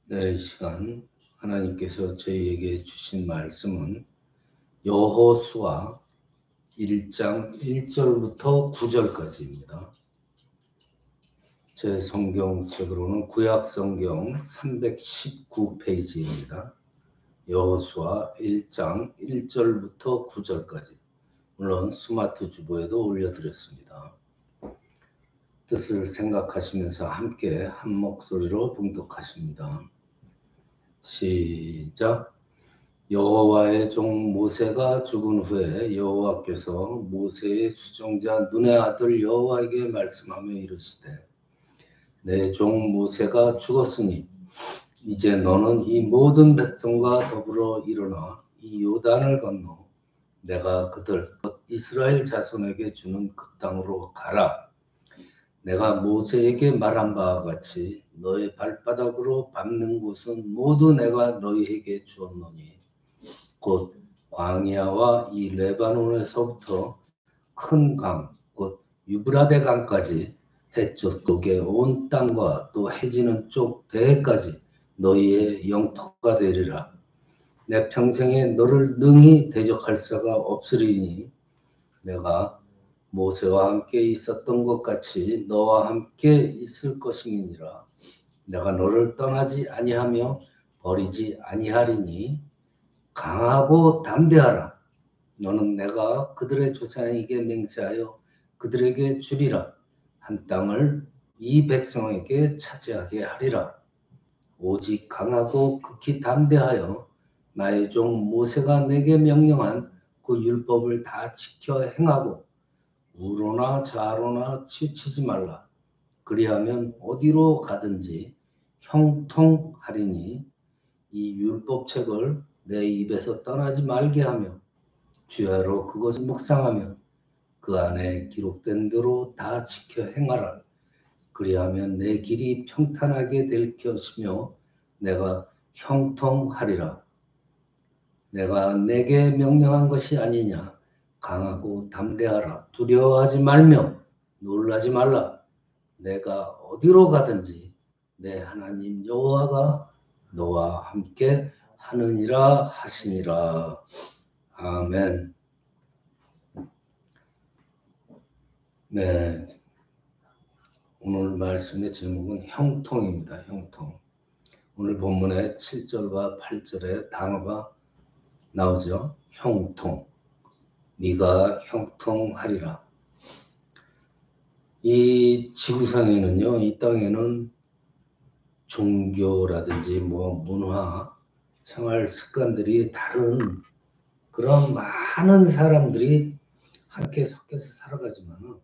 네, 이 시간 하나님께서 저희에게 주신 말씀은 여호수아 1장 1절부터 9절까지입니다. 제 성경책으로는 구약성경 319페이지입니다. 여호수아 1장 1절부터 9절까지. 물론 스마트 주보에도 올려드렸습니다. 뜻을 생각하시면서 함께 한 목소리로 봉독하십니다. 시작. 여호와의 종 모세가 죽은 후에 여호와께서 모세의 수종자 눈의 아들 여호와에게 말씀하며 이르시되 내 종 모세가 죽었으니 이제 너는 이 모든 백성과 더불어 일어나 이 요단을 건너 내가 그들 이스라엘 자손에게 주는 그 땅으로 가라. 내가 모세에게 말한 바와 같이 너의 발바닥으로 밟는 곳은 모두 내가 너희에게 주었노니 곧 광야와 이 레바논에서부터 큰 강, 곧 유브라데 강까지 해쪽 쪽의 온 땅과 또 해지는 쪽 대해까지 너희의 영토가 되리라. 내 평생에 너를 능히 대적할 자가 없으리니 내가 모세와 함께 있었던 것 같이 너와 함께 있을 것임이니라. 내가 너를 떠나지 아니하며 버리지 아니하리니 강하고 담대하라. 너는 내가 그들의 조상에게 맹세하여 그들에게 주리라. 한 땅을 이 백성에게 차지하게 하리라. 오직 강하고 극히 담대하여 나의 종 모세가 내게 명령한 그 율법을 다 지켜 행하고 우로나 좌로나 치우치지 말라. 그리하면 어디로 가든지 형통하리니 이 율법책을 내 입에서 떠나지 말게 하며 주야로 그것을 묵상하며 그 안에 기록된 대로 다 지켜 행하라. 그리하면 내 길이 평탄하게 될 것이며 내가 형통하리라. 내가 내게 명령한 것이 아니냐. 강하고 담대하라. 두려워하지 말며 놀라지 말라. 내가 어디로 가든지 내 하나님 여호와가 너와 함께 하느니라 하시니라. 아멘. 네, 오늘 말씀의 제목은 형통입니다. 형통. 오늘 본문의 7절과 8절에 단어가 나오죠. 형통. 네가 형통하리라. 이 지구상에는요, 이 땅에는 종교라든지 문화, 생활 습관들이 다른 그런 많은 사람들이 함께 섞여서 살아가지만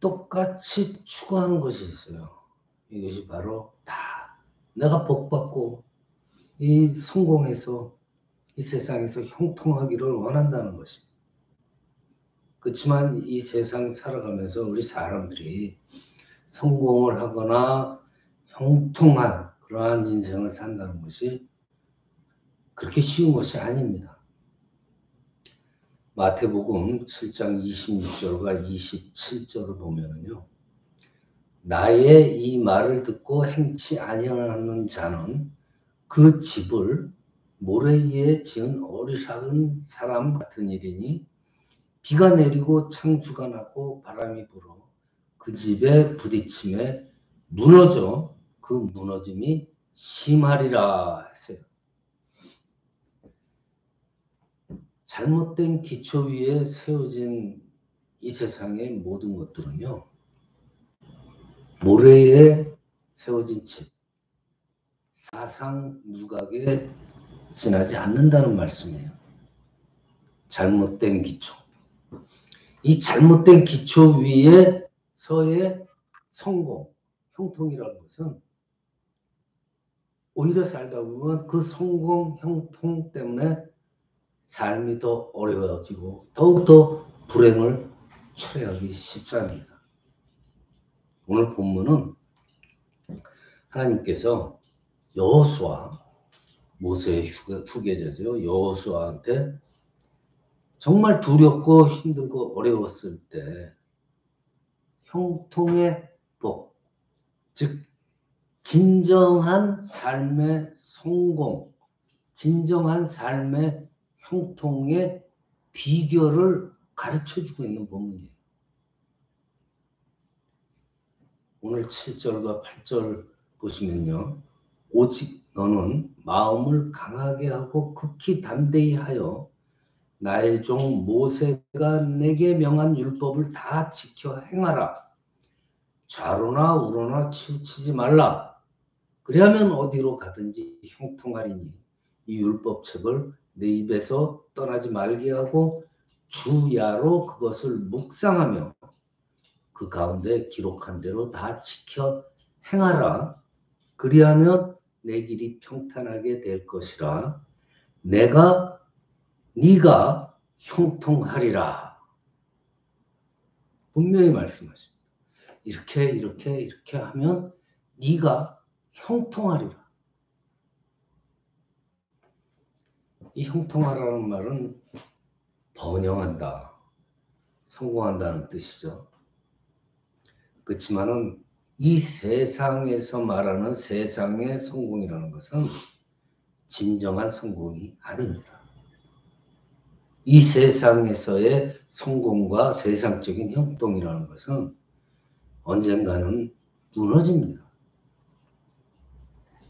똑같이 추구하는 것이 있어요. 이것이 바로 다 내가 복받고 이 성공해서 이 세상에서 형통하기를 원한다는 것이. 그렇지만 이 세상 살아가면서 우리 사람들이 성공을 하거나 형통한 그러한 인생을 산다는 것이 그렇게 쉬운 것이 아닙니다. 마태복음 7장 26절과 27절을 보면요. 나의 이 말을 듣고 행치 아니하는 자는 그 집을 모래 위에 지은 어리석은 사람 같은 일이니 비가 내리고 창수가 나고 바람이 불어 그 집에 부딪힘에 무너져 그 무너짐이 심하리라 했어요. 잘못된 기초 위에 세워진 이 세상의 모든 것들은요. 모래에 세워진 집, 사상 누각에 지나지 않는다는 말씀이에요. 잘못된 기초. 이 잘못된 기초 위에서의 성공, 형통이라는 것은 오히려 살다 보면 그 성공, 형통 때문에 삶이 더 어려워지고 더욱더 불행을 초래하기 쉽습니다. 오늘 본문은 하나님께서 여호수아, 모세의 후계자죠. 여호수아한테 정말 두렵고 힘들고 어려웠을 때 형통의 복, 즉 진정한 삶의 성공, 진정한 삶의 형통의 비결을 가르쳐주고 있는 본문이에요. 오늘 7절과 8절 보시면요. 오직 너는 마음을 강하게 하고 극히 담대히 하여 나의 종 모세가 내게 명한 율법을 다 지켜 행하라. 좌로나 우로나 치우치지 말라. 그리하면 어디로 가든지 형통하리니 이 율법책을 내 입에서 떠나지 말게 하고 주야로 그것을 묵상하며 그 가운데 기록한 대로 다 지켜 행하라. 그리하면 내 길이 평탄하게 될 것이라. 네가 형통하리라. 분명히 말씀하십니다. 이렇게 하면 네가 형통하리라. 이 형통하라는 말은 번영한다, 성공한다는 뜻이죠. 그렇지만은 이 세상에서 말하는 세상의 성공이라는 것은 진정한 성공이 아닙니다. 이 세상에서의 성공과 세상적인 형통이라는 것은 언젠가는 무너집니다.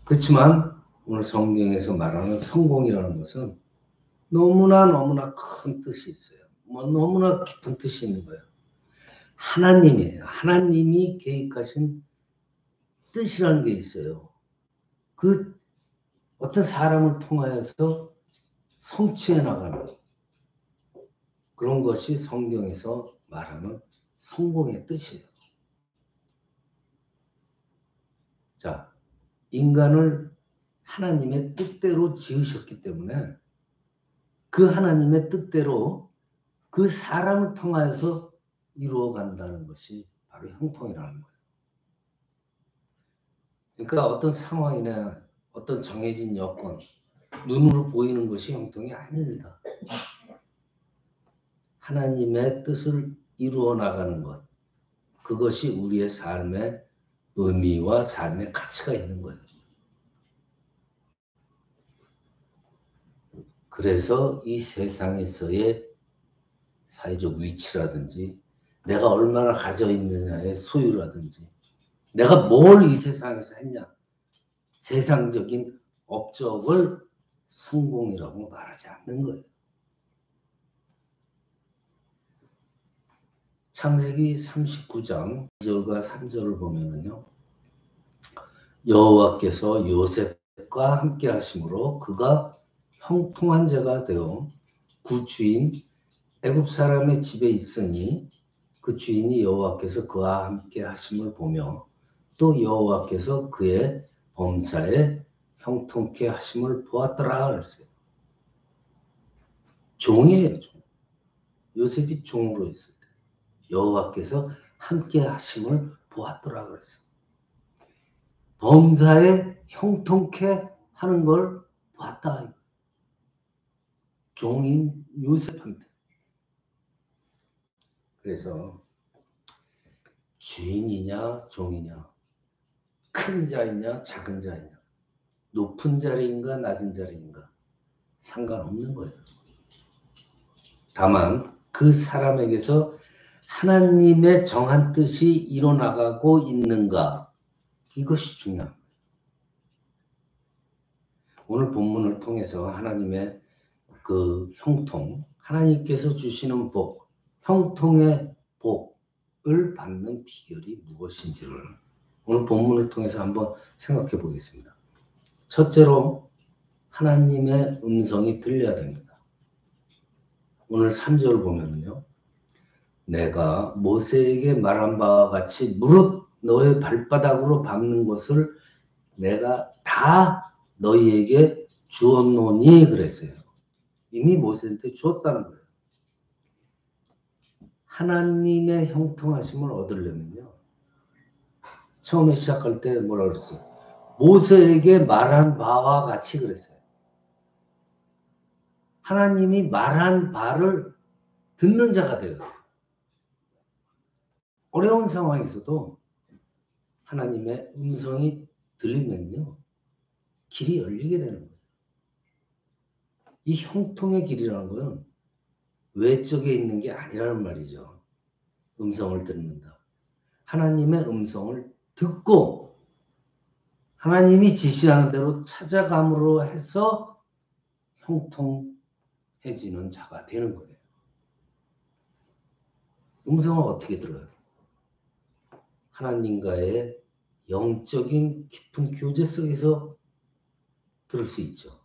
그렇지만 오늘 성경에서 말하는 성공이라는 것은 너무나 큰 뜻이 있어요. 너무나 깊은 뜻이 있는 거예요. 하나님이에요. 하나님이 계획하신 뜻이라는 게 있어요. 그 어떤 사람을 통하여서 성취해 나가는 그런 것이 성경에서 말하는 성공의 뜻이에요. 자, 인간을 하나님의 뜻대로 지으셨기 때문에 그 하나님의 뜻대로 그 사람을 통하여서 이루어 간다는 것이 바로 형통이라는 거예요. 그러니까 어떤 상황이나 어떤 정해진 여건, 눈으로 보이는 것이 형통이 아닙니다. 하나님의 뜻을 이루어 나가는 것, 그것이 우리의 삶의 의미와 삶의 가치가 있는 거예요. 그래서 이 세상에서의 사회적 위치라든지 내가 얼마나 가져 있느냐의 소유라든지 내가 뭘 이 세상에서 했냐, 세상적인 업적을 성공이라고 말하지 않는 거예요. 창세기 39장 2절과 3절을 보면은요. 여호와께서 요셉과 함께 하심으로 그가 형통한 자가 되어 그 주인 애굽 사람의 집에 있으니 그 주인이 여호와께서 그와 함께 하심을 보며 또 여호와께서 그의 범사에 형통케 하심을 보았더라 그랬어요. 종이에요. 종. 요셉이 종으로 있을 때 여호와께서 함께 하심을 보았더라 그랬어요. 범사에 형통케 하는 걸 보았다. 종인 요셉한테. 그래서 주인이냐 종이냐, 큰 자이냐 작은 자이냐, 높은 자리인가 낮은 자리인가 상관없는 거예요. 다만 그 사람에게서 하나님의 정한 뜻이 이뤄나가고 있는가, 이것이 중요한 거예요. 오늘 본문을 통해서 하나님의 그 형통, 하나님께서 주시는 복, 형통의 복을 받는 비결이 무엇인지를 오늘 본문을 통해서 한번 생각해 보겠습니다. 첫째로 하나님의 음성이 들려야 됩니다. 오늘 3절 보면은요. 내가 모세에게 말한 바와 같이 무릇 너의 발바닥으로 밟는 것을 내가 다 너희에게 주었노니 그랬어요. 이미 모세한테 주었다는 거예요. 하나님의 형통하심을 얻으려면요. 처음에 시작할 때 뭐라 그랬어요? 모세에게 말한 바와 같이 그랬어요. 하나님이 말한 바를 듣는 자가 되어야 돼요. 어려운 상황에서도 하나님의 음성이 들리면요, 길이 열리게 되는 거예요. 이 형통의 길이라는 건 외적에 있는 게 아니라는 말이죠. 음성을 듣는다. 하나님의 음성을 듣고 하나님이 지시하는 대로 찾아감으로 해서 형통해지는 자가 되는 거예요. 음성을 어떻게 들어요? 하나님과의 영적인 깊은 교제 속에서 들을 수 있죠.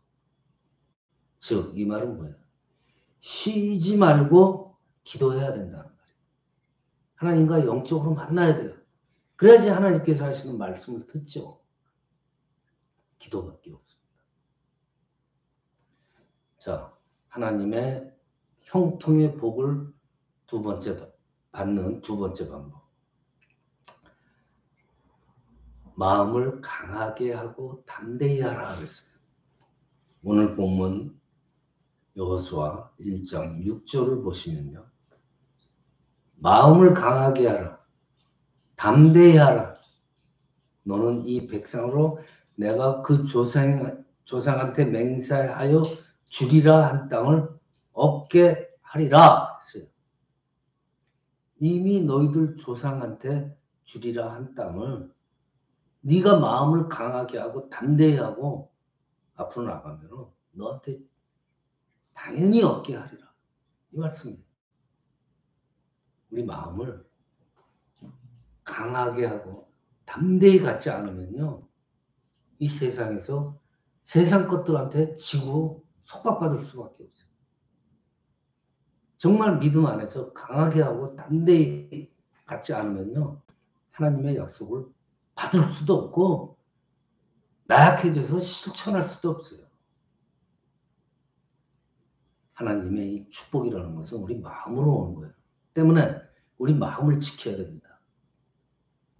즉, 이 말은 뭐예요? 쉬지 말고 기도해야 된다는 말이에요. 하나님과 영적으로 만나야 돼요. 그래야지 하나님께서 하시는 말씀을 듣죠. 기도밖에 없습니다. 자, 하나님의 형통의 복을 받는 두 번째 방법. 마음을 강하게 하고 담대히 하라 그랬어요. 오늘 본문 여호수아 1장 6절을 보시면요. 마음을 강하게 하라. 담대히 하라. 너는 이 백성으로 내가 그 조상한테 맹세하여 주리라 한 땅을 얻게 하리라 했어요. 이미 너희들 조상한테 주리라 한 땅을 네가 마음을 강하게 하고 담대히 하고 앞으로 나가면 너한테 당연히 얻게 하리라. 이 말씀이에요. 우리 마음을 강하게 하고 담대히 갖지 않으면요. 이 세상에서 세상 것들한테 지고 속박받을 수밖에 없어요. 정말 믿음 안에서 강하게 하고 담대히 갖지 않으면요. 하나님의 약속을 받을 수도 없고 나약해져서 실천할 수도 없어요. 하나님의 이 축복이라는 것은 우리 마음으로 오는 거예요. 때문에 우리 마음을 지켜야 됩니다.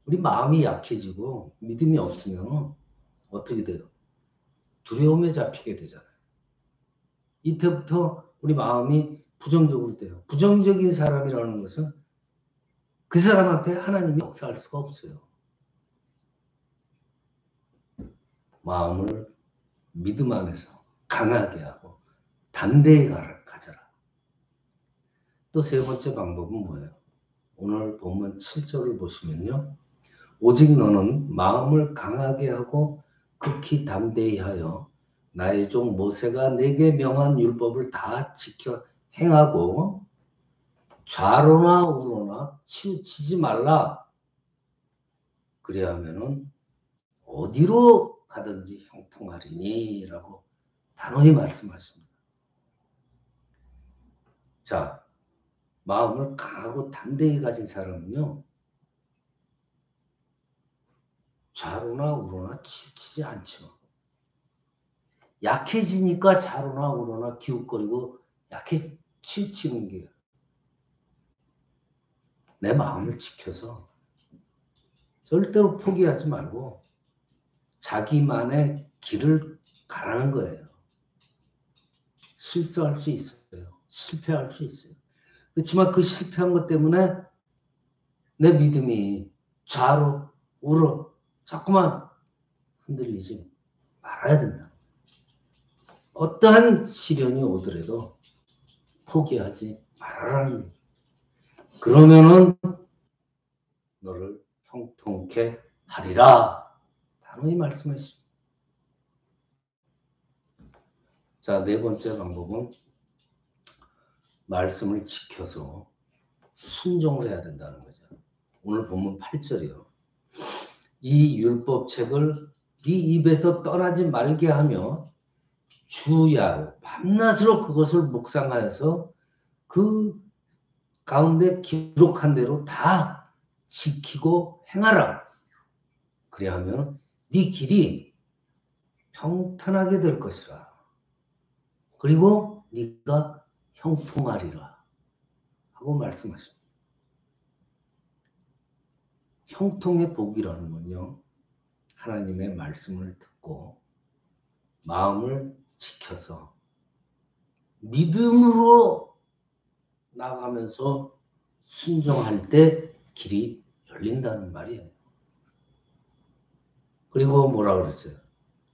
우리 마음이 약해지고 믿음이 없으면 어떻게 돼요? 두려움에 잡히게 되잖아요. 이때부터 우리 마음이 부정적으로 돼요. 부정적인 사람이라는 것은 그 사람한테 하나님이 역사할 수가 없어요. 마음을 믿음 안에서 강하게 하고 담대히 가져라. 또 세 번째 방법은 뭐예요? 오늘 본문 7절을 보시면요. 오직 너는 마음을 강하게 하고 극히 담대히 하여 나의 종 모세가 내게 명한 율법을 다 지켜 행하고 좌로나 우로나 치우치지 말라. 그리하면은 어디로 가든지 형통하리니 라고 단호히 말씀하십니다. 자, 마음을 강하고 담대히 가진 사람은요. 좌로나 우로나 치우치지 않죠. 약해지니까 좌로나 우로나 기웃거리고 치우치는 게 내 마음을 지켜서 절대로 포기하지 말고 자기만의 길을 가라는 거예요. 실수할 수 있어요. 실패할 수 있어요. 그렇지만 그 실패한 것 때문에 내 믿음이 좌로 우로 자꾸만 흔들리지 말아야 된다. 어떠한 시련이 오더라도 포기하지 말아라는 거예요. 그러면은 너를 형통케 하리라. 단호히 말씀하시죠. 자, 네 번째 방법은 말씀을 지켜서 순종을 해야 된다는 거죠. 오늘 본문 8절이요. 이 율법책을 네 입에서 떠나지 말게 하며 주야로 밤낮으로 그것을 묵상하여서 그 가운데 기록한 대로 다 지키고 행하라. 그리하면 네 길이 평탄하게 될 것이라. 그리고 네가 형통하리라 하고 말씀하십니다. 형통의 복이라는 건요. 하나님의 말씀을 듣고 마음을 지켜서 믿음으로 나가면서 순종할 때 길이 열린다는 말이에요. 그리고 뭐라 그랬어요?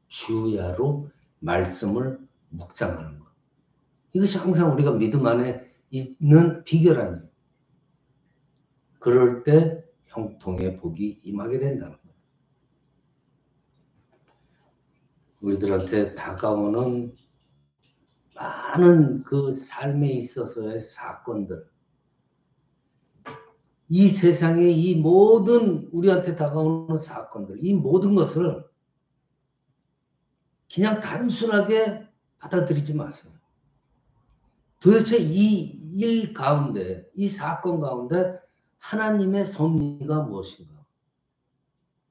주야로 말씀을 묵상하는 것. 이것이 항상 우리가 믿음 안에 있는 비결 아니에요. 그럴 때 형통의 복이 임하게 된다는 거예요. 우리들한테 다가오는 많은 그 삶에 있어서의 사건들, 이 세상의 이 모든 우리한테 다가오는 사건들, 이 모든 것을 그냥 단순하게 받아들이지 마세요. 도대체 이 일 가운데, 이 사건 가운데 하나님의 섭리가 무엇인가?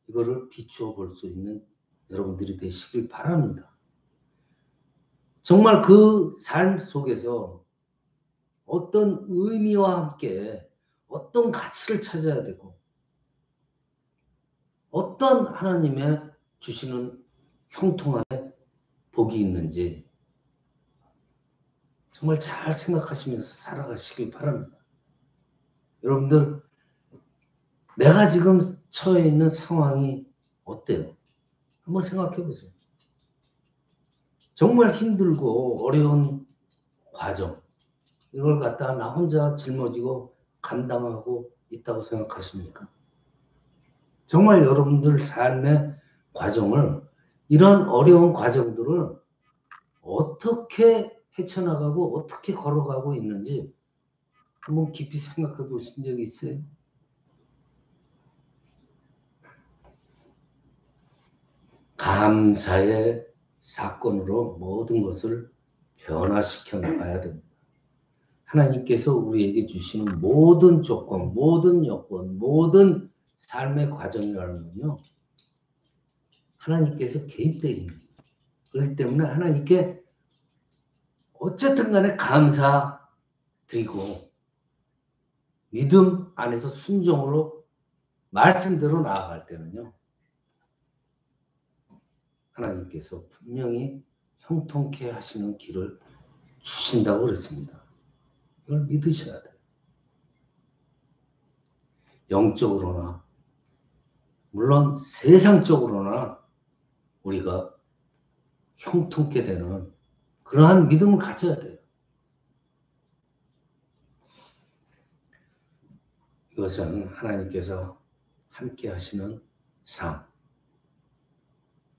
이거를 비추어 볼 수 있는 여러분들이 되시길 바랍니다. 정말 그 삶 속에서 어떤 의미와 함께 어떤 가치를 찾아야 되고 어떤 하나님의 주시는 형통함의 복이 있는지 정말 잘 생각하시면서 살아가시길 바랍니다. 여러분들, 내가 지금 처해 있는 상황이 어때요? 한번 생각해 보세요. 정말 힘들고 어려운 과정, 이걸 갖다가 나 혼자 짊어지고 감당하고 있다고 생각하십니까? 정말 여러분들 삶의 과정을, 이런 어려운 과정들을 어떻게 헤쳐나가고 어떻게 걸어가고 있는지 한번 깊이 생각해 보신 적이 있어요? 감사의 사건으로 모든 것을 변화시켜 나가야 됩니다. 하나님께서 우리에게 주시는 모든 조건, 모든 여건, 모든 삶의 과정이라는 건요, 하나님께서 개입되는 거예요. 그렇기 때문에 하나님께 어쨌든 간에 감사드리고 믿음 안에서 순종으로 말씀대로 나아갈 때는요, 하나님께서 분명히 형통케 하시는 길을 주신다고 그랬습니다. 이걸 믿으셔야 돼요. 영적으로나 물론 세상적으로나 우리가 형통케 되는 그러한 믿음을 가져야 돼요. 이것은 하나님께서 함께 하시는 삶.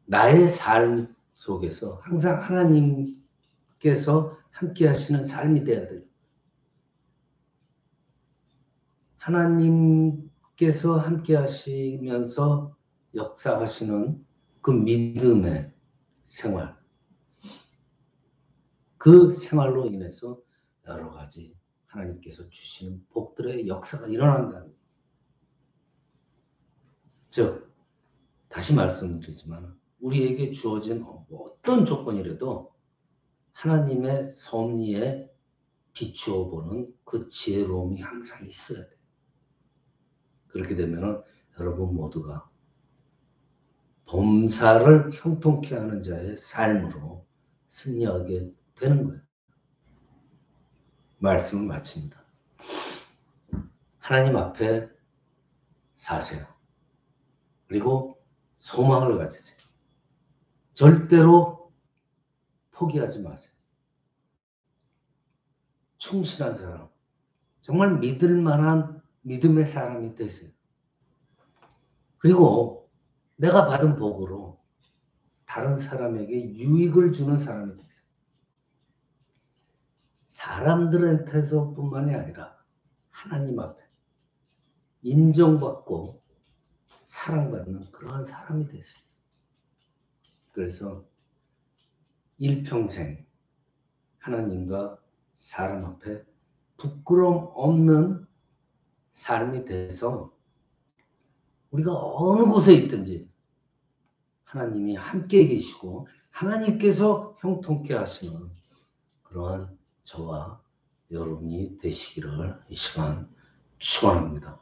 나의 삶 속에서 항상 하나님께서 함께 하시는 삶이 돼야 돼요. 하나님께서 함께 하시면서 역사하시는 그 믿음의 생활. 그 생활로 인해서 여러 가지 하나님께서 주시는 복들의 역사가 일어난다는. 즉, 다시 말씀드리지만 우리에게 주어진 어떤 조건이라도 하나님의 섭리에 비추어 보는 그 지혜로움이 항상 있어야 돼요. 그렇게 되면 여러분 모두가 범사를 형통케 하는 자의 삶으로 승리하게 되는 거예요. 말씀을 마칩니다. 하나님 앞에 사세요. 그리고 소망을 가지세요. 절대로 포기하지 마세요. 충실한 사람, 정말 믿을 만한 믿음의 사람이 되세요. 그리고 내가 받은 복으로 다른 사람에게 유익을 주는 사람이 되세요. 사람들한테서뿐만이 아니라 하나님 앞에 인정받고 사랑받는 그러한 사람이 되세요. 그래서 일평생 하나님과 사람 앞에 부끄러움 없는 삶이 돼서 우리가 어느 곳에 있든지 하나님이 함께 계시고 하나님께서 형통케 하시는 그러한 저와 여러분이 되시기를 이 시간 축원합니다.